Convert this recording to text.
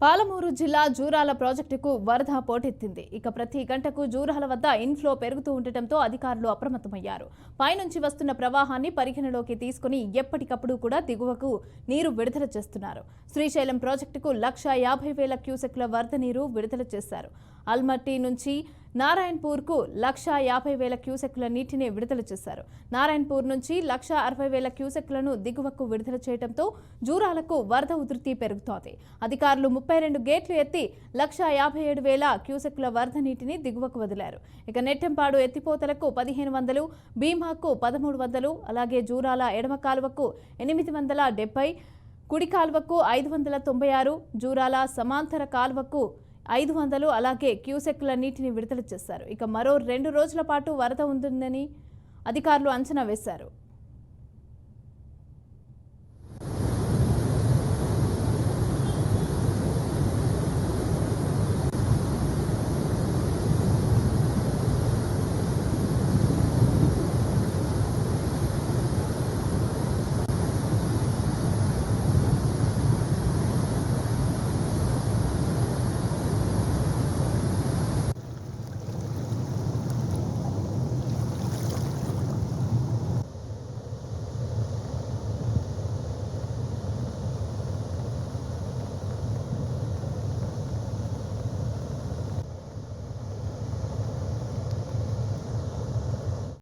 పాలమూరు జిల్లా జూరాల ప్రాజెక్టుకు వరద పోటెత్తింది. ఇక ప్రతి గంటకు జూరాల వద్ద ఇన్ఫ్లో పెరుగుతూ ఉండటంతో అధికారులు అప్రమత్తమయ్యారు. పైనుంచి వస్తున్న ప్రవాహాన్ని పరిగణలోకి తీసుకుని ఎప్పటికప్పుడు కూడా దిగువకు నీరు విడుదల చేస్తున్నారు. శ్రీశైలం ప్రాజెక్టుకు 1,50,000 క్యూసెక్ల వరద నీరు విడుదల చేశారు. అల్మట్టి నుంచి నారాయణపూర్కు 1,50,000 క్యూసెక్ల నీటిని విడుదల చేశారు. నారాయణపూర్ నుంచి 1,60,000 క్యూసెక్లను దిగువకు విడుదల చేయడంతో జూరాలకు వరద ఉధృతి పెరుగుతోంది. అధికారులు 32 గేట్లు ఎత్తి 1,57,000 క్యూసెక్ల వరద నీటిని దిగువకు వదిలారు. ఇక నెట్టెంపాడు ఎత్తిపోతలకు 1,500, భీమాకు 1,300, అలాగే జూరాల ఎడమ కాలువకు 870, కుడి కాలువకు 596, జూరాల సమాంతర కాలువకు 500 అలాగే క్యూసెక్ల నీటిని విడుదల చేశారు. ఇక మరో 2 రోజుల పాటు వరద ఉంటుందని అధికారులు అంచనా వేశారు.